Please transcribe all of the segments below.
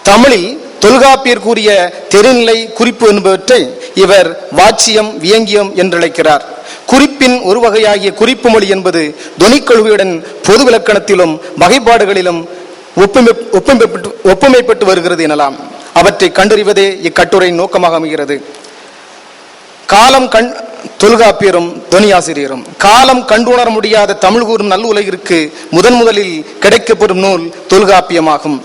தமிழில் தொல்காப்பியர் கூறிய தெரிநிலை குறிப்பு என்பவற்றை இவர் வாட்சியம் வியங்கியம் என்றழைக்கிறார். குறிப்பின் ஒரு வகையாகிய குறிப்பு மொழி என்பது தொனிக்கொள்கையுடன் பொது விலக்கணத்திலும் வகைப்பாடுகளிலும் ஒப்புமைப்பட்டு வருகிறது எனலாம். அவற்றை கண்டறிவதே இக்கட்டுரையின் நோக்கமாக அமைகிறது. காலம் தொல்காப்பியரும் தொனியாசிரியரும் காலம் கண்டுணர முடியாத தமிழ் கூறும் நல் உலகிற்கு முதலில் கிடைக்கப்பெறும் நூல் தொல்காப்பியமாகும்.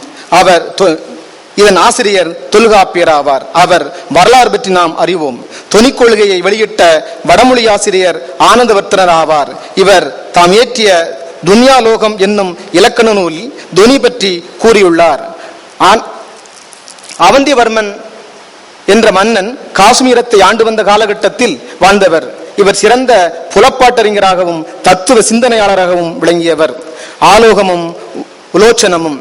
இதன் ஆசிரியர் தொல்காப்பியர் ஆவார். அவர் வரலாறு பற்றி நாம் அறிவோம். தொனிக்கொள்கையை வெளியிட்ட வடமொழி ஆசிரியர் ஆனந்தவர்த்தனர் ஆவார். இவர் தாம் இயற்றிய துன்யாலோகம் என்னும் இலக்கண நூலில் தொனி பற்றி கூறியுள்ளார். அவந்திவர்மன் என்ற மன்னன் காஷ்மீரத்தை ஆண்டு வந்த காலகட்டத்தில் வாழ்ந்தவர். இவர் சிறந்த புலப்பாட்டறிஞராகவும் தத்துவ சிந்தனையாளராகவும் விளங்கியவர். ஆலோகமும் உலோச்சனமும்.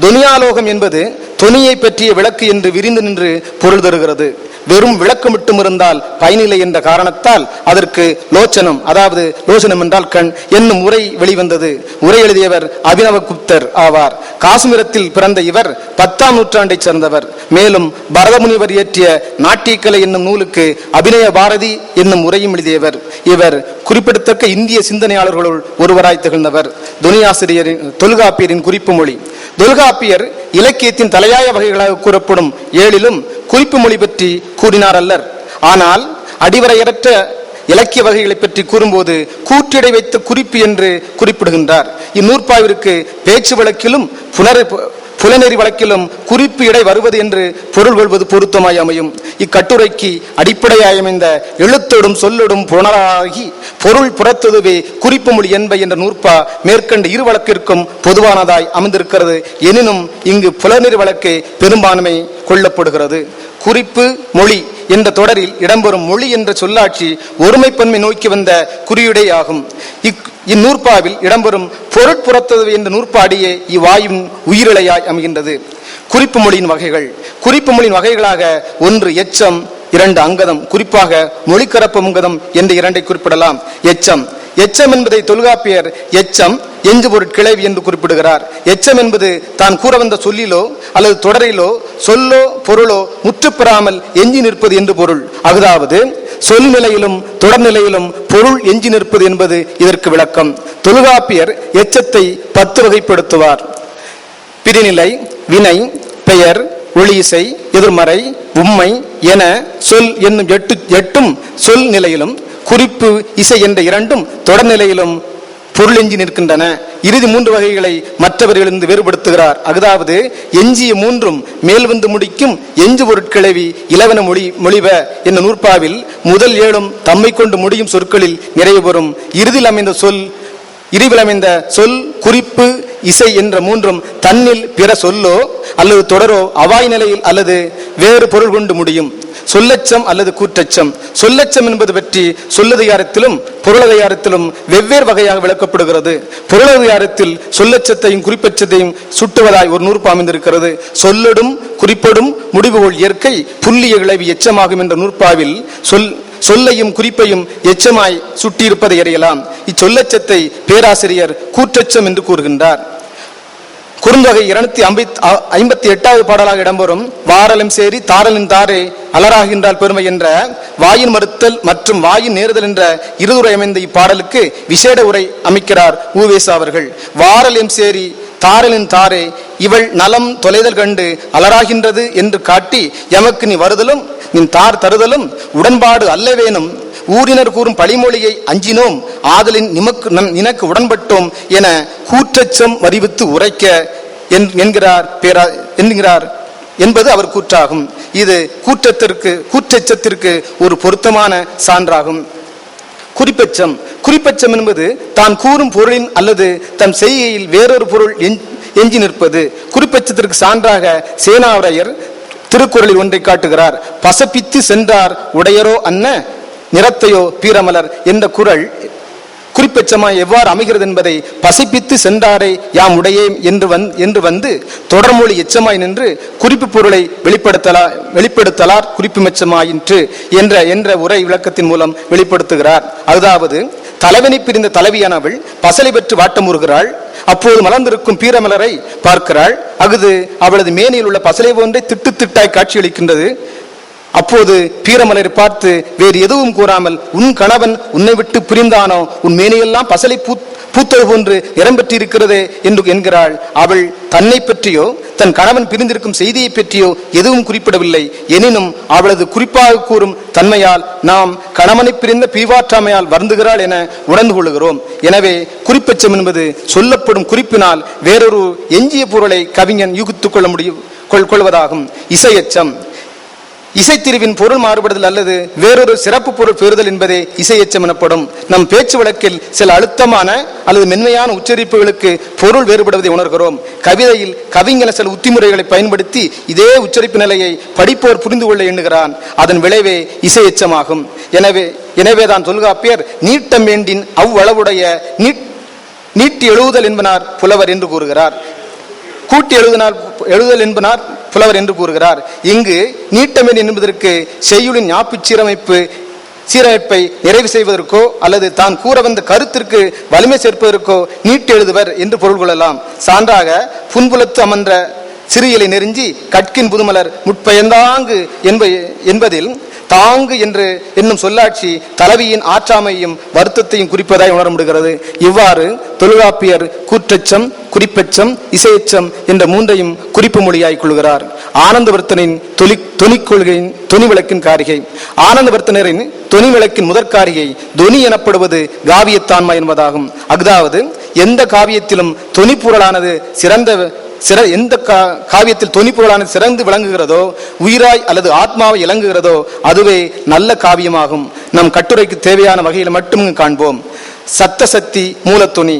தொனியாலோகம் என்பது தொனியை பற்றிய விளக்கு என்று விரிந்து நின்று பொருள் தருகிறது. வெறும் விளக்கு மட்டும் இருந்தால் பயனில்லை என்ற காரணத்தால் அதற்கு லோச்சனம், அதாவது லோச்சனம் என்றால் கண் என்னும் உரை வெளிவந்தது. உரை எழுதியவர் அபினவகுப்தர் ஆவார். காஷ்மீரத்தில் பிறந்த இவர் 10ஆம் நூற்றாண்டை சேர்ந்தவர். மேலும் பரதமுனிவர் இயற்றிய நாட்டியக்கலை என்னும் நூலுக்கு அபிநய பாரதி என்னும் உரையும் எழுதியவர். இவர் குறிப்பிடத்தக்க இந்திய சிந்தனையாளர்களுள் ஒருவராய் திகழ்ந்தவர். தொல்காப்பியரின் குறிப்பு மொழி. தொல்காப்பியர் இலக்கியத்தின் தலையாய வகைகளாக கூறப்படும் 7லும் குறிப்பு மொழி பற்றி கூறினார் அல்லர். ஆனால் அடிவரையற்ற இலக்கிய வகைகளை பற்றி கூறும்போது கூற்றிடை வைத்த குறிப்பு என்று குறிப்பிடுகின்றார். இந்நூற்பாவிற்கு பேச்சு வழக்கிலும் புலனெறி வழக்கிலும் குறிப்பு இடை வருவது என்று பொருள் கொள்வது பொருத்தமாய் அமையும். இக்கட்டுரைக்கு அடிப்படையாய் அமைந்த எழுத்தோடும் சொல்லோடும் புணராகி பொருள் புறத்ததுவே குறிப்பு மொழி என்ப என்ற நூற்பா மேற்கண்ட இரு வழக்கிற்கும் பொதுவானதாய் அமைந்திருக்கிறது. எனினும் இங்கு புலனெறி வழக்கே பெரும்பான்மை கொள்ளப்படுகிறது. குறிப்பு மொழி என்ற தொடரில் இடம்பெறும் மொழி என்ற சொல்லாட்சி ஒருமைப்பன்மை நோக்கி வந்த குறியுடை ஆகும். இந்நூற்பாவில் இடம்பெறும் பொருட்புறத்தது என்ற நூற்பாடியே இவ்வாயும் உயிரிழையாய் அமைகின்றது. குறிப்பு மொழியின் வகைகள். குறிப்பு மொழியின் வகைகளாக 1 எச்சம், 2 அங்கதம். குறிப்பாக மொழிக்கரப்பு அங்கதம் என்ற 2ஐ குறிப்பிடலாம். எச்சம் என்பதை தொல்காப்பியர் எச்சம் எஞ்சு பொருட்கிளவி என்று குறிப்பிடுகிறார். எச்சம் என்பது தான் கூற வந்த சொல்லிலோ அல்லது தொடரிலோ சொல்லோ பொருளோ முற்றுப்பெறாமல் எஞ்சி நிற்பது என்று பொருள். அதாவது சொல் நிலையிலும் தொடர்நிலையிலும் பொருள் எஞ்சி நிற்பது என்பது இதற்கு விளக்கம். தொல்காப்பியர் எச்சத்தை 10 வகைப்படுத்துவார். பிரிநிலை, வினை, பெயர், ஒளியிசை, எதிர்மறை, உம்மை என சொல் என்னும் 8ம் சொல் நிலையிலும் குறிப்பு இசை என்ற 2ம் தொடர்நிலையிலும் பொருள் எஞ்சி நிற்கின்றன. இறுதி 3 வகைகளை மற்றவர்களிருந்து வேறுபடுத்துகிறார். அதாவது எஞ்சிய 3ம் மேல் வந்து முடிக்கும் எஞ்சு பொருட்கிளவி இலவன மொழிவ என்ன நூற்பாவில் முதல் 7ம் தம்மை கொண்டு முடியும் சொற்களில் நிறைவு பெறும். இறுதியில் அமைந்த சொல் குறிப்பு இசை என்ற 3ம் தன்னில் பிற சொல்லோ அல்லது தொடரோ அவாய் நிலையில் அல்லது வேறு பொருள் கொண்டு முடியும். சொல்லச்சம் அல்லது கூற்றச்சம். சொல்லச்சம் என்பது பற்றி சொல்லதிகாரத்திலும் பொருளதிகாரத்திலும் வெவ்வேறு வகையாக விளக்கப்படுகிறது. பொருளதிகாரத்தில் சொல்லச்சத்தையும் குறிப்பச்சத்தையும் சுட்டுவதாய் ஒரு நூற்பு அமைந்திருக்கிறது. சொல்லடும் குறிப்படும் முடிவுகோள் இயற்கை புள்ளிய கிளவி எச்சமாகும் என்ற நூற்பாவில் சொல்லையும் குறிப்பையும் எச்சமாய் சுட்டியிருப்பதை அறியலாம். இச்சொல்லச்சத்தை பேராசிரியர் கூற்றச்சம் என்று கூறுகின்றார். குறுந்தொகை 258வது பாடலாக இடம்பெறும் வாரலும் சேரி தாரலின் தாரே அலராகின்றால் பெருமை என்ற வாயின் மறுத்தல் மற்றும் வாயின் நேருதல் என்ற இருதுரை அமைந்த இப்பாடலுக்கு விசேட உரை அமைக்கிறார் உவேசா அவர்கள். வாரலும் சேரி தாரலின் தாரே இவள் நலம் தொலைதல் கண்டு அலராகின்றது என்று காட்டி எமக்கு நீ வருதலும் நீ தார் தருதலும் உடன்பாடு அல்லவேனும் ஊரினர் கூறும் பழிமொழியை அஞ்சினோம் ஆதலின் நினக்கு உடன்பட்டோம் என கூற்றச்சம் வரிவித்து உரைக்க என்கிறார் என்பது அவர் கூற்றாகும். இது கூற்றச்சத்திற்கு ஒரு பொருத்தமான சான்றாகும். குறிப்பச்சம் என்பது தான் கூறும் பொருளின் அல்லது தன் செய்கையில் வேறொரு பொருள் எஞ்சி நிற்பது. குறிப்பச்சத்திற்கு சான்றாக சேனாவரையர் திருக்குறளில் ஒன்றை காட்டுகிறார். பசப்பித்து சென்றார் உடையரோ அன்ன நிறத்தையோ பீரமலர் என்ற குறள் குறிப்பெச்சமாய் எவ்வாறு அமைகிறது என்பதை பசிப்பித்து சென்றாரை யாம் உடையேம் என்று வந்து தொடர்மொழி எச்சமாய் நின்று குறிப்பு பொருளை வெளிப்படுத்தலார் குறிப்பு மெச்சமாயிற்று என்ற உரை விளக்கத்தின் மூலம் வெளிப்படுத்துகிறார். அதாவது தலைவனை பிரிந்த தலைவியானவள் பசலை பெற்று வாட்டமுறுகிறாள். அப்போது மலர்ந்திருக்கும் பீரமலரை பார்க்கிறாள். அகுது அவளது மேனியில் உள்ள பசலை போன்றே திட்டு திட்டாய் காட்சியளிக்கின்றது. அப்போது பீரமலரை பார்த்து வேறு எதுவும் கூறாமல், உன் கணவன் உன்னை விட்டு பிரிந்தானோ, உன் மேனியெல்லாம் பசலை பூத்தது போன்று நிறம் பெற்றிருக்கிறதே என்று என்கிறாள். அவள் தன்னை பற்றியோ தன் கணவன் பிரிந்திருக்கும் செய்தியை பற்றியோ எதுவும் குறிப்பிடவில்லை. எனினும் அவளது குறிப்பாக கூறும் தன்மையால் நாம் கணவனை பிரிந்த பிரிவாற்றாமையால் வருந்துகிறாள் என உணர்ந்து கொள்கிறோம். எனவே குறிப்பெச்சம் என்பது சொல்லப்படும் குறிப்பினால் வேறொரு எஞ்சிய பொருளை கவிஞன் யூகித்துக் கொள்வதாகும். இசையச்சம் இசைத்திரிவின் பொருள் மாறுபடுதல் அல்லது வேறொரு சிறப்பு பொருள் பெறுதல் என்பதே இசையச்சம் எனப்படும். நம் பேச்சு வழக்கில் சில அழுத்தமான அல்லது மென்மையான உச்சரிப்புகளுக்கு பொருள் வேறுபடுவதை உணர்கிறோம். கவிதையில் கவிஞன் சில உத்திமுறைகளை பயன்படுத்தி இதே உச்சரிப்பு நிலையை படிப்போர் புரிந்து கொள்ள எண்ணுகிறான். அதன் விளைவே இசையச்சமாகும். எனவேதான் தொல்காப்பியர் நீட்டம் வேண்டின் அவ்வளவுடைய நீட்டி எழுதுதல் என்பனார் புலவர் என்று கூறுகிறார். கூட்டி எழுதுதல் என்பனார் புலவர் என்று கூறுகிறார். இங்கு நீட்டமென் என்பதற்கு செய்யுளின் ஞாபக சீரமைப்பை நிறைவு செய்வதற்கோ அல்லது தான் கூற வந்த கருத்திற்கு வலிமை சேர்ப்பதற்கோ நீட்டு எழுதுவர் என்று பொருள் கொள்ளலாம். சான்றாக புன்புலத்து அமர்ந்த சிறியலை நெருஞ்சி கற்கின் புதுமலர் முற்பயந்தாங்கு என்பதில் தாங்கு என்று என்னும் சொல்லாட்சி தலைவியின் ஆற்றாமையும் வருத்தத்தையும் குறிப்பதாய் உணர முடிகிறது. இவ்வாறு தொல்காப்பியர் கூற்றச்சம், குறிப்பெச்சம், இசையச்சம் என்ற மூன்றையும் குறிப்பு மொழியாய் கொள்கிறார். ஆனந்தவர்த்தனின் தொனிக்கொள்கையின் தொனி விளக்கின் காரிகை. ஆனந்தவர்த்தனரின் தொனி விளக்கின் முதற்காரிகை தொனி எனப்படுவது காவியத்தான்மை என்பதாகும். அதாவது எந்த காவியத்திலும் தொனிப்பொருளானது எந்த காவியத்தில் தொனிப்பொருளானது சிறந்து விளங்குகிறதோ, உயிராய் அல்லது ஆத்மாவை இலங்குகிறதோ அதுவே நல்ல காவியமாகும். நம் கட்டுரைக்கு தேவையான வகையில் மட்டும் காண்போம். சத்த சக்தி மூலத்தொனி.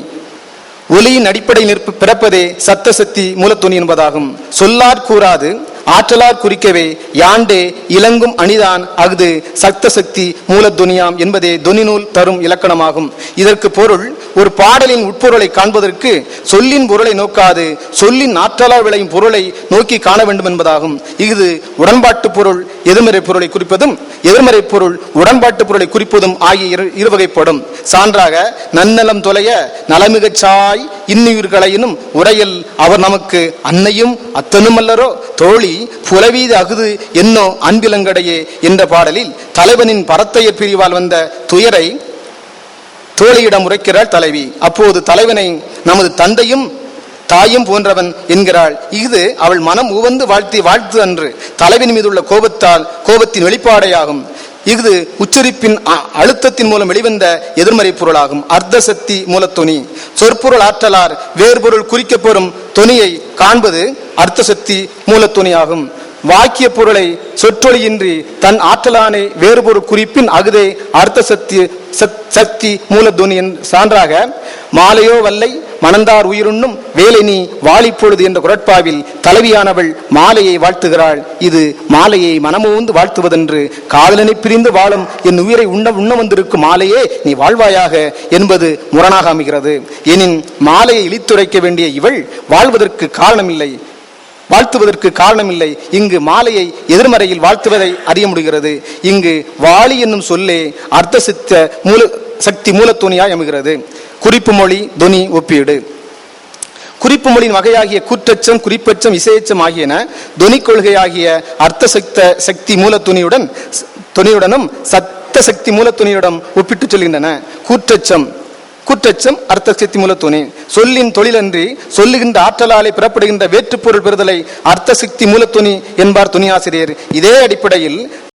ஒலியின் அடிப்படையில் பிறப்பதே சத்த சக்தி மூலத்தொனி என்பதாகும். சொல்லார் கூறாது ஆற்றலார் குறிக்கவே யாண்டே இலங்கும் அணிதான் அஃது சக்த சக்தி மூலத்துனியாம் என்பதே தொனிநூல் தரும் இலக்கணமாகும். இதற்கு பொருள், ஒரு பாடலின் உட்பொருளை காண்பதற்கு சொல்லின் பொருளை நோக்காது சொல்லின் ஆற்றலால் விளையும் பொருளை நோக்கி காண வேண்டும் என்பதாகும். இது உடன்பாட்டு பொருள் எதிர்மறை பொருளை குறிப்பதும் எதிர்மறை பொருள் உடன்பாட்டு பொருளை குறிப்பதும் ஆகிய இருவகைப்படும். சான்றாக நன்னலம் தொலைய நலமிகச் சாய் இன்னுயிர்களையினும் உரையில் அவர் நமக்கு அன்னையும் அத்தனும் அல்லரோ தோழி புலவீது அகுது என்னோ அன்பிலங்கடையே என்ற பாடலில் தலைவனின் பரத்தையர் பிரிவால் வந்த துயரை தோழியிடம் உரைக்கிறாள் தலைவி. அப்போது தலைவனை நமது தந்தையும் தாயும் போன்றவன் என்கிறாள். இது அவள் மனம் உவந்து வாழ்த்து அன்று தலைவன் மீது உள்ள கோபத்தின் வெளிப்பாடையாகும். இது உச்சரிப்பின் அழுத்தத்தின் மூலம் வெளிவந்த எதிர்மறை பொருளாகும். அர்த்த சக்தி மூலத்தொனி. சொற்பொருள் ஆற்றலார் வேறுபொருள் குறிக்கப்பெறும் தொனியை காண்பது அர்த்த சக்தி மூலத்தொனியாகும். வாக்கிய பொருளை சொற்றொழியின்றி தன் ஆற்றலானை வேறுபொருள் குறிப்பின் அகுதே அர்த்த சக்தி மூலத்துவனி. சான்றாக மாலையோ வல்லை மணந்தார் உயிருண்ணும் வேலை நீ வாழிப்பொழுது என்ற குரட்பாவில் தலைவியானவள் மாலையை வாழ்த்துகிறாள். இது மாலையை மனமோந்து வாழ்த்துவதென்று காதலனை பிரிந்து வாழும் என் உயிரை உண்ண வந்திருக்கும் மாலையே நீ வாழ்வாயாக என்பது முரணாக அமைகிறது. எனின் மாலையை இழித்துரைக்க வேண்டிய இவள் வாழ்த்துவதற்கு காரணமில்லை. இங்கு மாலையை எதிர்மறையில் வாழ்த்துவதை அறிய முடிகிறது. இங்கு வாளி என்னும் சொல்லே அர்த்த சக்தி மூலத்துணியாய் அமைகிறது. குறிப்பு மொழி தொனி ஒப்பீடு. குறிப்பு மொழியின் வகையாகிய கூற்றச்சம், குறிப்பச்சம், இசையச்சம் ஆகியன தொனி கொள்கையாகிய அர்த்த சக்தி மூலத்துணியுடனும் சத்த சக்தி மூலத்துணியுடன் ஒப்பிட்டு சொல்கின்றன. கூற்றச்சம் அர்த்த சக்தி மூலத்துணி. சொல்லின் தொழிலன்றி சொல்லுகின்ற ஆற்றலாலே பெறப்படுகின்ற வேற்றுப்பொருள் பெறுதலை அர்த்த சக்தி மூலத்துணி என்பார் துணி ஆசிரியர். இதே அடிப்படையில்